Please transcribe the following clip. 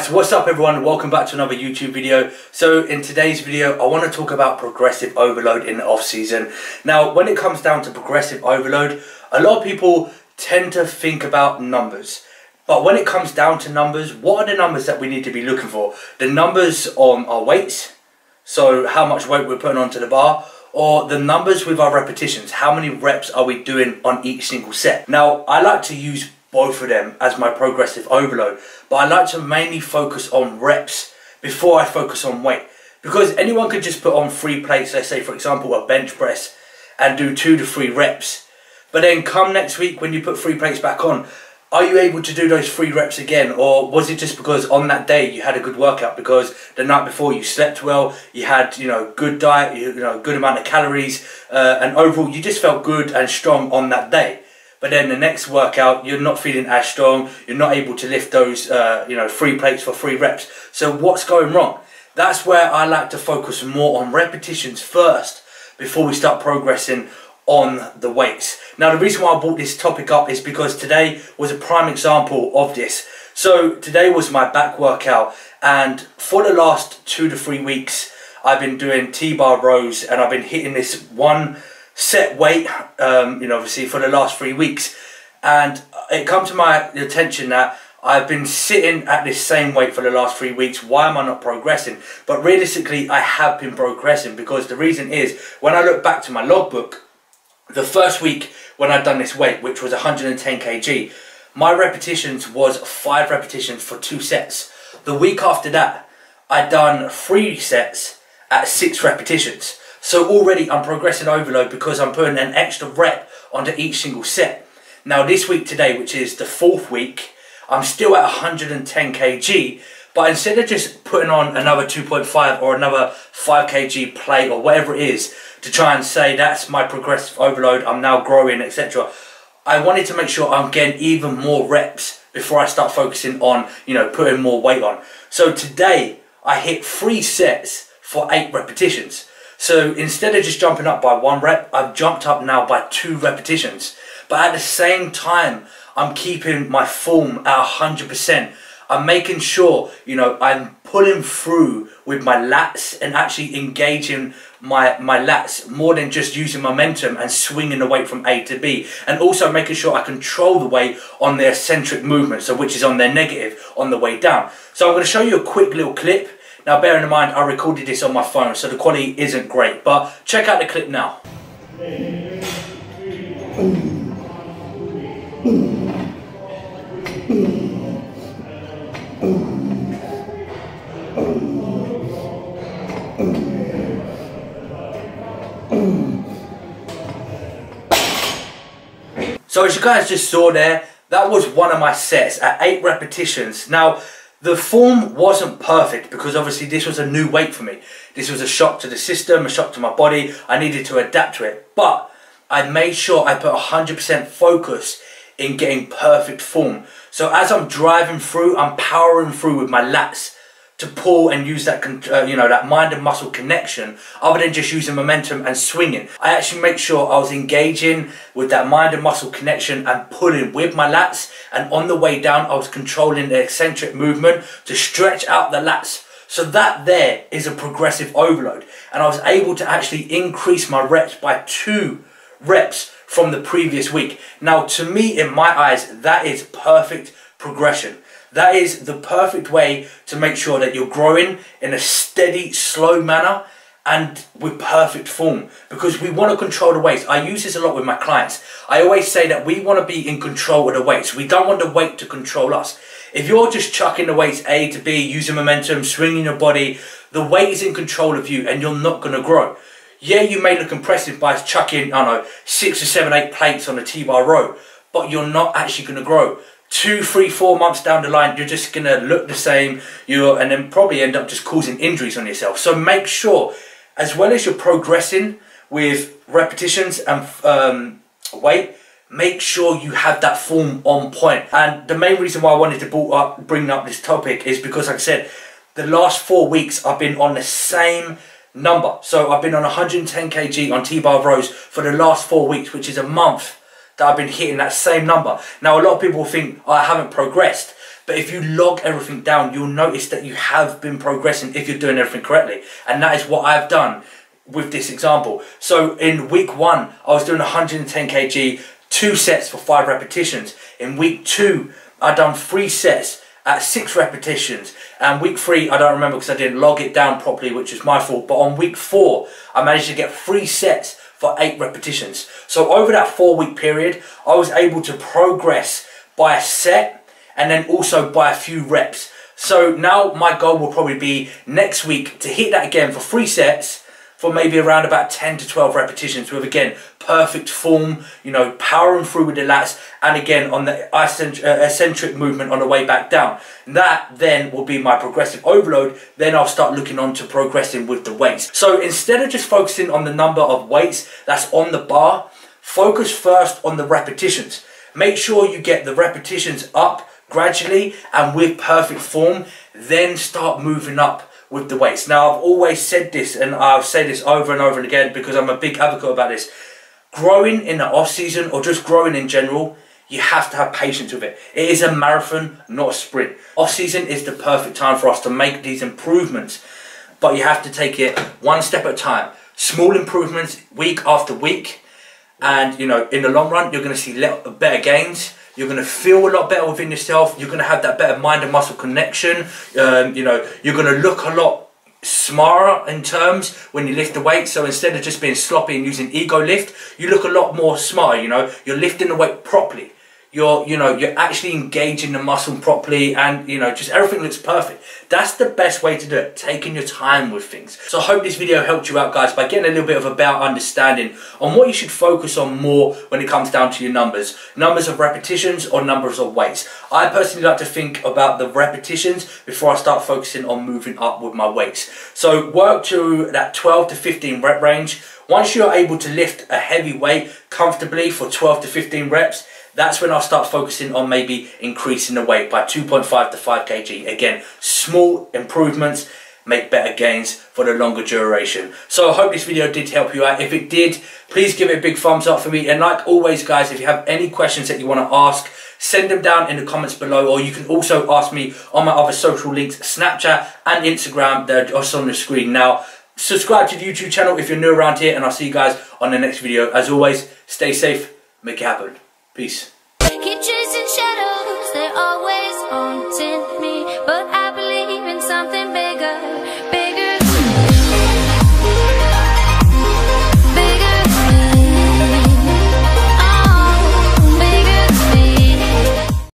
Right, so what's up everyone, welcome back to another YouTube video. So in today's video I want to talk about progressive overload in the off season. Now when it comes down to progressive overload, a lot of people tend to think about numbers. But when it comes down to numbers, what are the numbers that we need to be looking for? The numbers on our weights, so how much weight we're putting onto the bar, or the numbers with our repetitions, how many reps are we doing on each single set. Now I like to use both of them as my progressive overload, but I like to mainly focus on reps before I focus on weight, because anyone could just put on 3 plates, let's say for example a bench press, and do 2 to 3 reps, but then come next week when you put 3 plates back on, are you able to do those 3 reps again? Or was it just because on that day you had a good workout, because the night before you slept well, you had good diet, good amount of calories, and overall you just felt good and strong on that day? But then the next workout, you're not feeling as strong, you're not able to lift those 3 plates for 3 reps. So what's going wrong? That's where I like to focus more on repetitions first before we start progressing on the weights. Now the reason why I brought this topic up is because today was a prime example of this. So today was my back workout, and for the last 2 to 3 weeks I've been doing T-bar rows, and I've been hitting this one set weight, obviously for the last 3 weeks, and it come to my attention that I've been sitting at this same weight for the last 3 weeks. Why am I not progressing? But realistically I have been progressing, because the reason is, when I look back to my logbook, the first week when I'd done this weight, which was 110 kg, my repetitions was 5 repetitions for 2 sets. The week after that I'd done 3 sets at 6 repetitions. So already I'm progressing overload because I'm putting an extra rep onto each single set. Now this week today, which is the 4th week, I'm still at 110 kg, but instead of just putting on another 2.5 or another 5 kg plate or whatever it is to try and say that's my progressive overload, I'm now growing, etc., I wanted to make sure I'm getting even more reps before I start focusing on, putting more weight on. So today I hit 3 sets for 8 repetitions. So instead of just jumping up by 1 rep, I've jumped up now by 2 repetitions. But at the same time, I'm keeping my form at 100%. I'm making sure, I'm pulling through with my lats and actually engaging my lats more than just using momentum and swinging the weight from A to B. And also making sure I control the weight on their eccentric movement, so which is on their negative on the way down. So I'm going to show you a quick little clip. Now bearing in mind I recorded this on my phone, so the quality isn't great, but check out the clip now. So as you guys just saw there, that was one of my sets at 8 repetitions. Now the form wasn't perfect because obviously this was a new weight for me. This was a shock to the system, a shock to my body. I needed to adapt to it. But I made sure I put 100% focus in getting perfect form. So as I'm driving through, I'm powering through with my lats to pull and use that, that mind and muscle connection, other than just using momentum and swinging. I actually make sure I was engaging with that mind and muscle connection and pulling with my lats, and on the way down I was controlling the eccentric movement to stretch out the lats. So that there is a progressive overload, and I was able to actually increase my reps by 2 reps from the previous week. Now to me, in my eyes, that is perfect progression. That is the perfect way to make sure that you're growing in a steady, slow manner and with perfect form, because we want to control the weights. I use this a lot with my clients. I always say that we want to be in control of the weights. We don't want the weight to control us. If you're just chucking the weights A to B, using momentum, swinging your body, the weight is in control of you and you're not going to grow. Yeah, you may look impressive by chucking, 6 or 7, 8 plates on a T-bar row, but you're not actually going to grow. 2, 3, 4 months down the line, you're just going to look the same, and then probably end up just causing injuries on yourself. So make sure, as well as you're progressing with repetitions and weight, make sure you have that form on point. And the main reason why I wanted to bring up this topic is because, like I said, the last 4 weeks I've been on the same number. So I've been on 110 kg on T-bar rows for the last 4 weeks, which is a month that I've been hitting that same number. Now a lot of people think, oh, I haven't progressed. But if you log everything down, you'll notice that you have been progressing if you're doing everything correctly. And that is what I've done with this example. So in week 1, I was doing 110 kg, 2 sets for 5 repetitions. In week 2, I done 3 sets at 6 repetitions. And week 3, I don't remember because I didn't log it down properly, which is my fault. But on week 4, I managed to get 3 sets for 8 repetitions. So over that 4-week period, I was able to progress by a set and then also by a few reps. So now my goal will probably be next week to hit that again for 3 sets for maybe around about 10 to 12 repetitions with, again, perfect form, you know, powering through with the lats, and again on the eccentric movement on the way back down. That then will be my progressive overload. Then I'll start looking on to progressing with the weights. So instead of just focusing on the number of weights that's on the bar, focus first on the repetitions. Make sure you get the repetitions up gradually and with perfect form, then start moving up with the weights. Now I've always said this, and I'll say this over and over and again because I'm a big advocate about this. Growing in the off season, or just growing in general, you have to have patience with it. It is a marathon, not a sprint. Off season is the perfect time for us to make these improvements, but you have to take it one step at a time. Small improvements week after week, and you know, in the long run, you're going to see better gains. You're going to feel a lot better within yourself. You're going to have that better mind and muscle connection. You know, you're going to look a lot smarter in terms when you lift the weight. So instead of just being sloppy and using ego lift, you look a lot more smarter. You know, you're lifting the weight properly. You're actually engaging the muscle properly, and you know, just everything looks perfect. That's the best way to do it, taking your time with things. So I hope this video helped you out, guys, by getting a little bit of a better understanding on what you should focus on more when it comes down to your numbers of repetitions or numbers of weights. I personally like to think about the repetitions before I start focusing on moving up with my weights. So work to that 12 to 15 rep range. Once you're able to lift a heavy weight comfortably for 12 to 15 reps, that's when I'll start focusing on maybe increasing the weight by 2.5 to 5 kg. Again, small improvements make better gains for the longer duration. So I hope this video did help you out. If it did, please give it a big thumbs up for me. And like always, guys, if you have any questions that you want to ask, send them down in the comments below, or you can also ask me on my other social links, Snapchat and Instagram. They're just on the screen now. Subscribe to the YouTube channel if you're new around here, and I'll see you guys on the next video. As always, stay safe, make it happen. Peace. Keep chasing shadows, they're always haunting me.